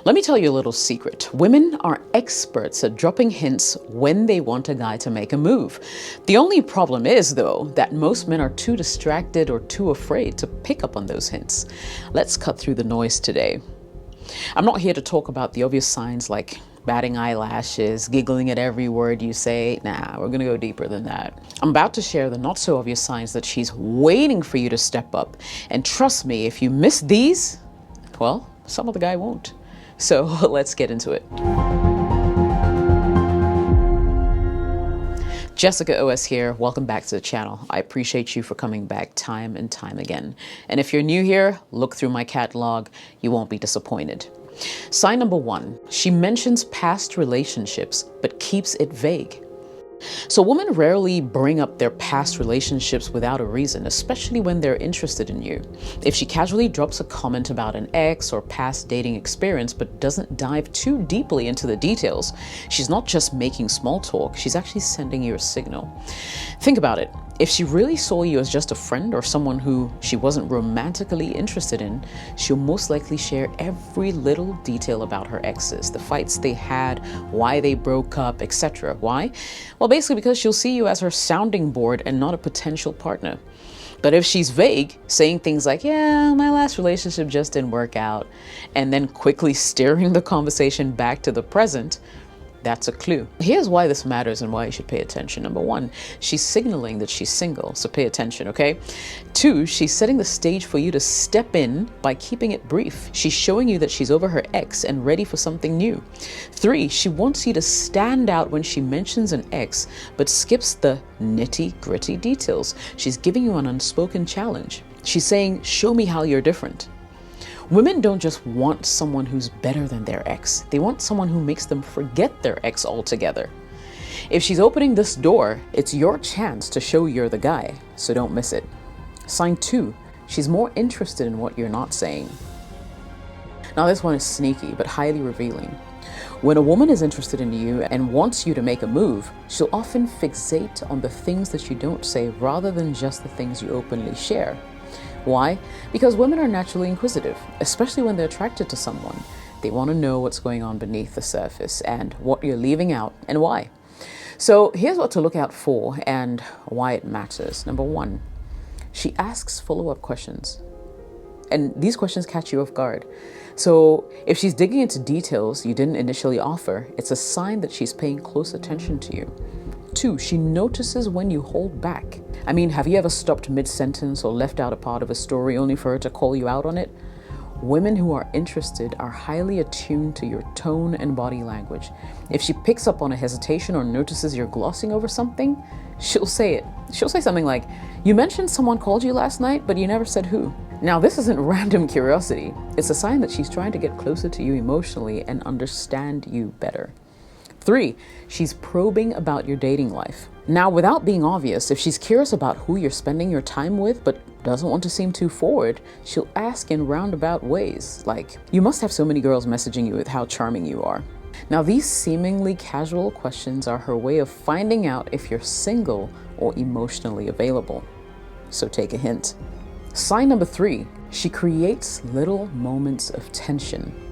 Let me tell you a little secret. Women are experts at dropping hints when they want a guy to make a move. The only problem is, though, that most men are too distracted or too afraid to pick up on those hints. Let's cut through the noise today. I'm not here to talk about the obvious signs like batting eyelashes, giggling at every word you say. Nah, we're gonna go deeper than that. I'm about to share the not so obvious signs that she's waiting for you to step up. And trust me, if you miss these, well, some other guy won't. So let's get into it. Jessica OS here. Welcome back to the channel. I appreciate you for coming back time and time again. And if you're new here, look through my catalog. You won't be disappointed. Sign number 1, she mentions past relationships, but keeps it vague. So women rarely bring up their past relationships without a reason, especially when they're interested in you. If she casually drops a comment about an ex or past dating experience but doesn't dive too deeply into the details, she's not just making small talk, she's actually sending you a signal. Think about it. If she really saw you as just a friend or someone who she wasn't romantically interested in, she'll most likely share every little detail about her exes, the fights they had, why they broke up, etc. Why? Well, basically because she'll see you as her sounding board and not a potential partner. But if she's vague, saying things like, yeah, my last relationship just didn't work out, and then quickly steering the conversation back to the present, that's a clue. Here's why this matters and why you should pay attention. Number 1, she's signaling that she's single, so pay attention, okay? 2, she's setting the stage for you to step in by keeping it brief. She's showing you that she's over her ex and ready for something new. 3, she wants you to stand out when she mentions an ex, but skips the nitty-gritty details. She's giving you an unspoken challenge. She's saying, show me how you're different. Women don't just want someone who's better than their ex. They want someone who makes them forget their ex altogether. If she's opening this door, it's your chance to show you're the guy, so don't miss it. Sign 2, she's more interested in what you're not saying. Now this one is sneaky, but highly revealing. When a woman is interested in you and wants you to make a move, she'll often fixate on the things that you don't say rather than just the things you openly share. Why? Because women are naturally inquisitive, especially when they're attracted to someone. They want to know what's going on beneath the surface and what you're leaving out and why. So here's what to look out for and why it matters. Number 1, she asks follow-up questions. And these questions catch you off guard. So if she's digging into details you didn't initially offer, it's a sign that she's paying close attention to you. 2, she notices when you hold back. I mean, have you ever stopped mid-sentence or left out a part of a story only for her to call you out on it? Women who are interested are highly attuned to your tone and body language. If she picks up on a hesitation or notices you're glossing over something, she'll say it. She'll say something like, you mentioned someone called you last night, but you never said who. Now, this isn't random curiosity. It's a sign that she's trying to get closer to you emotionally and understand you better. 3, she's probing about your dating life. Now, without being obvious, if she's curious about who you're spending your time with but doesn't want to seem too forward, she'll ask in roundabout ways, like, you must have so many girls messaging you with how charming you are. Now, these seemingly casual questions are her way of finding out if you're single or emotionally available. So take a hint. Sign number 3, she creates little moments of tension.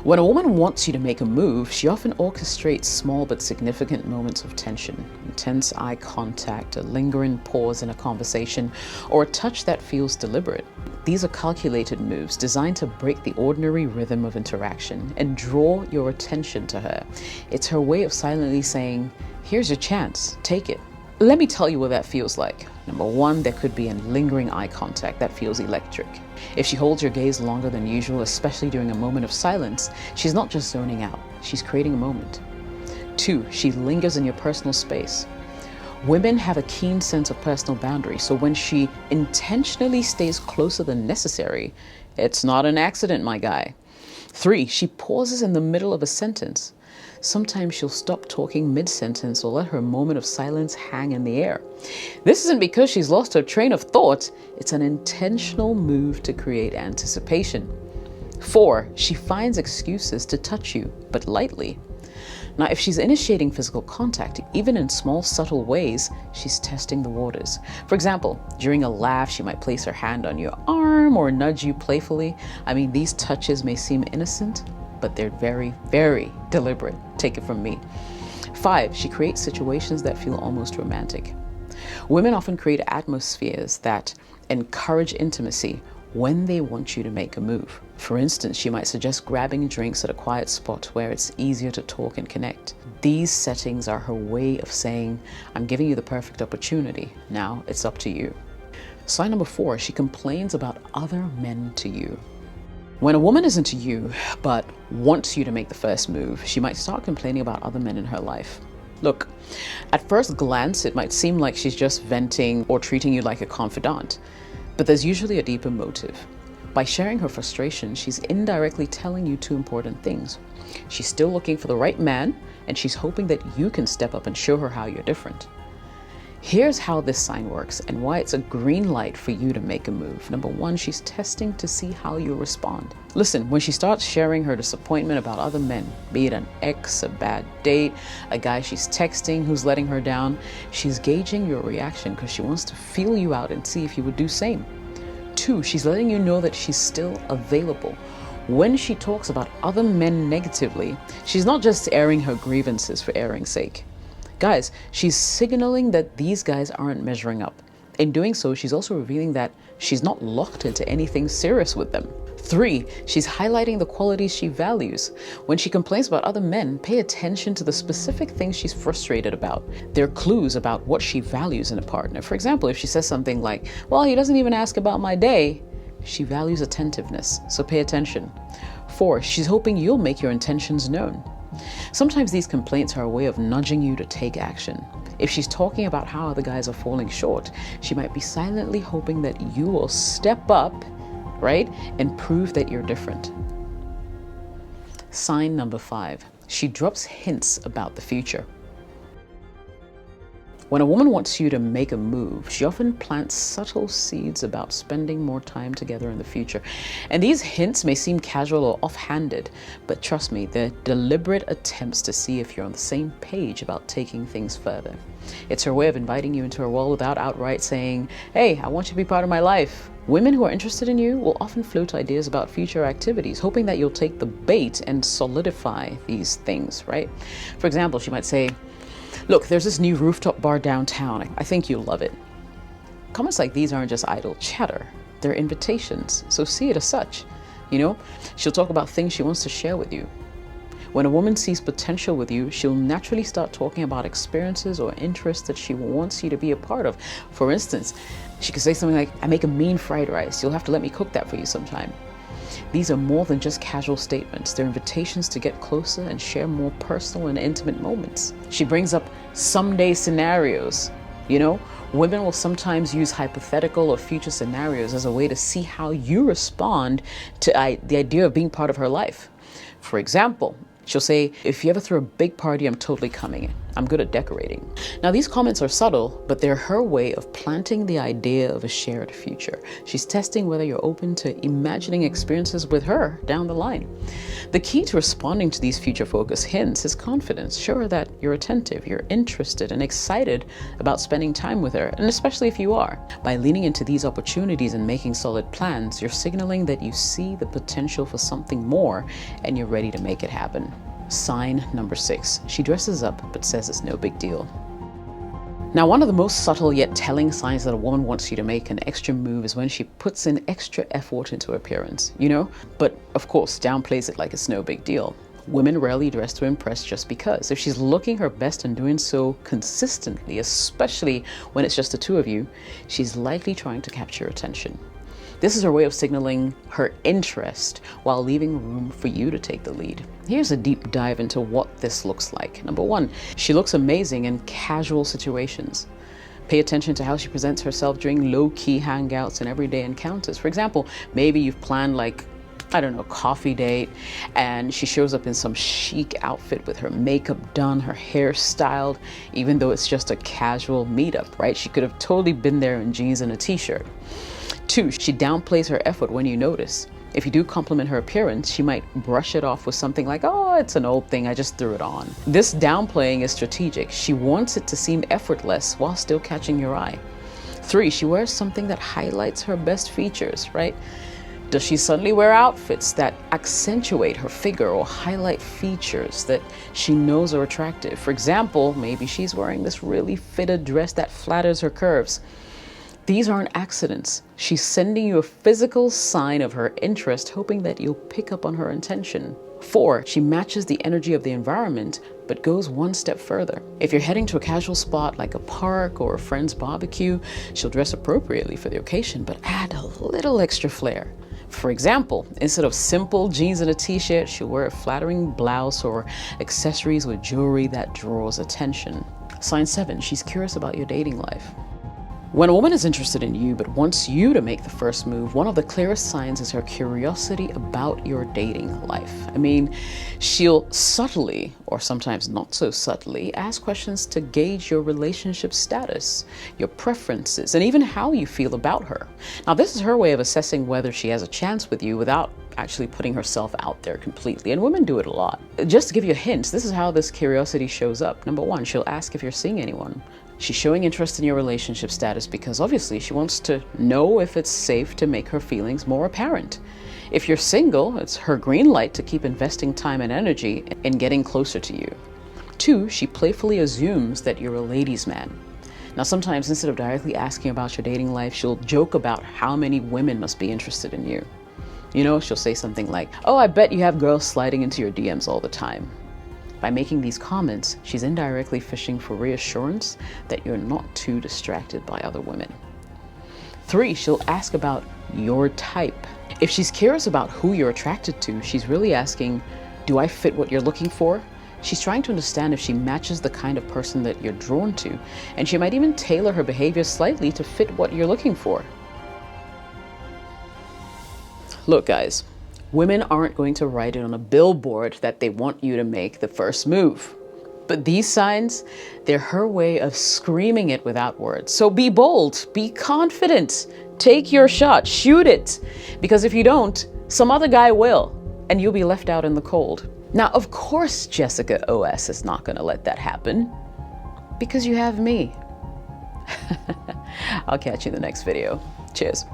When a woman wants you to make a move, she often orchestrates small but significant moments of tension. Intense eye contact, a lingering pause in a conversation, or a touch that feels deliberate. These are calculated moves designed to break the ordinary rhythm of interaction and draw your attention to her. It's her way of silently saying, here's your chance, take it. Let me tell you what that feels like. Number 1, there could be a lingering eye contact that feels electric. If she holds your gaze longer than usual, especially during a moment of silence, she's not just zoning out, she's creating a moment. 2, she lingers in your personal space. Women have a keen sense of personal boundaries, so when she intentionally stays closer than necessary, it's not an accident, my guy. 3, she pauses in the middle of a sentence. Sometimes she'll stop talking mid-sentence or let her moment of silence hang in the air. This isn't because she's lost her train of thought. It's an intentional move to create anticipation. 4, she finds excuses to touch you, but lightly. Now, if she's initiating physical contact, even in small, subtle ways, she's testing the waters. For example, during a laugh, she might place her hand on your arm charm or nudge you playfully. I mean, these touches may seem innocent, but they're very, very deliberate. Take it from me. 5, she creates situations that feel almost romantic. Women often create atmospheres that encourage intimacy when they want you to make a move. For instance, she might suggest grabbing drinks at a quiet spot where it's easier to talk and connect. These settings are her way of saying, I'm giving you the perfect opportunity. Now it's up to you. Sign number 4, she complains about other men to you. When a woman is into you, but wants you to make the first move, she might start complaining about other men in her life. Look, at first glance, it might seem like she's just venting or treating you like a confidant, but there's usually a deeper motive. By sharing her frustration, she's indirectly telling you 2 important things. She's still looking for the right man, and she's hoping that you can step up and show her how you're different. Here's how this sign works and why it's a green light for you to make a move. Number 1, she's testing to see how you respond. Listen, when she starts sharing her disappointment about other men, be it an ex, a bad date, a guy she's texting who's letting her down, she's gauging your reaction because she wants to feel you out and see if you would do same. 2, she's letting you know that she's still available. When she talks about other men negatively, she's not just airing her grievances for airing's sake. Guys, she's signaling that these guys aren't measuring up. In doing so, she's also revealing that she's not locked into anything serious with them. 3, she's highlighting the qualities she values. When she complains about other men, pay attention to the specific things she's frustrated about. They're clues about what she values in a partner. For example, if she says something like, well, he doesn't even ask about my day, she values attentiveness, so pay attention. 4, she's hoping you'll make your intentions known. Sometimes these complaints are a way of nudging you to take action. If she's talking about how other guys are falling short, she might be silently hoping that you will step up, right, and prove that you're different. Sign number 5, she drops hints about the future. When a woman wants you to make a move, she often plants subtle seeds about spending more time together in the future. And these hints may seem casual or offhanded, but trust me, they're deliberate attempts to see if you're on the same page about taking things further. It's her way of inviting you into her world without outright saying, hey, I want you to be part of my life. Women who are interested in you will often float ideas about future activities, hoping that you'll take the bait and solidify these things, right? For example, she might say, look, there's this new rooftop bar downtown. I think you'll love it. Comments like these aren't just idle chatter. They're invitations, so see it as such. You know, she'll talk about things she wants to share with you. When a woman sees potential with you, she'll naturally start talking about experiences or interests that she wants you to be a part of. For instance, she could say something like, I make a mean fried rice. You'll have to let me cook that for you sometime. These are more than just casual statements. They're invitations to get closer and share more personal and intimate moments. She brings up someday scenarios. You know, women will sometimes use hypothetical or future scenarios as a way to see how you respond to the idea of being part of her life. For example, she'll say, if you ever throw a big party, I'm totally coming. I'm good at decorating. Now, these comments are subtle, but they're her way of planting the idea of a shared future. She's testing whether you're open to imagining experiences with her down the line. The key to responding to these future-focused hints is confidence. Show her that you're attentive, you're interested, and excited about spending time with her, and especially if you are. By leaning into these opportunities and making solid plans, you're signaling that you see the potential for something more, and you're ready to make it happen. Sign number 6. She dresses up but says it's no big deal. Now, one of the most subtle yet telling signs that a woman wants you to make an extra move is when she puts in extra effort into her appearance, you know? But of course, downplays it like it's no big deal. Women rarely dress to impress just because. If she's looking her best and doing so consistently, especially when it's just the two of you, she's likely trying to capture your attention. This is her way of signaling her interest while leaving room for you to take the lead. Here's a deep dive into what this looks like. Number 1, she looks amazing in casual situations. Pay attention to how she presents herself during low-key hangouts and everyday encounters. For example, maybe you've planned coffee date, and she shows up in some chic outfit with her makeup done, her hair styled, even though it's just a casual meetup, right? She could have totally been there in jeans and a t-shirt. 2, she downplays her effort when you notice. If you do compliment her appearance, she might brush it off with something like, oh, it's an old thing, I just threw it on. This downplaying is strategic. She wants it to seem effortless while still catching your eye. 3, she wears something that highlights her best features, right? Does she suddenly wear outfits that accentuate her figure or highlight features that she knows are attractive? For example, maybe she's wearing this really fitted dress that flatters her curves. These aren't accidents. She's sending you a physical sign of her interest, hoping that you'll pick up on her intention. 4, she matches the energy of the environment, but goes one step further. If you're heading to a casual spot like a park or a friend's barbecue, she'll dress appropriately for the occasion, but add a little extra flair. For example, instead of simple jeans and a t-shirt, she'll wear a flattering blouse or accessories with jewelry that draws attention. Sign 7, she's curious about your dating life. When a woman is interested in you but wants you to make the first move, one of the clearest signs is her curiosity about your dating life. I mean, she'll subtly, or sometimes not so subtly, ask questions to gauge your relationship status, your preferences, and even how you feel about her. Now, this is her way of assessing whether she has a chance with you without actually putting herself out there completely, and women do it a lot. Just to give you a hint, this is how this curiosity shows up. Number 1, she'll ask if you're seeing anyone. She's showing interest in your relationship status because obviously she wants to know if it's safe to make her feelings more apparent. If you're single, it's her green light to keep investing time and energy in getting closer to you. 2, she playfully assumes that you're a ladies' man. Now, sometimes instead of directly asking about your dating life, she'll joke about how many women must be interested in you. You know, she'll say something like, "Oh, I bet you have girls sliding into your DMs all the time." By making these comments, she's indirectly fishing for reassurance that you're not too distracted by other women. 3, she'll ask about your type. If she's curious about who you're attracted to, she's really asking, do I fit what you're looking for? She's trying to understand if she matches the kind of person that you're drawn to, and she might even tailor her behavior slightly to fit what you're looking for. Look, guys, women aren't going to write it on a billboard that they want you to make the first move. But these signs, they're her way of screaming it without words. So be bold, be confident, take your shot, shoot it. Because if you don't, some other guy will, and you'll be left out in the cold. Now, of course, Jessica OS is not going to let that happen, because you have me. I'll catch you in the next video. Cheers.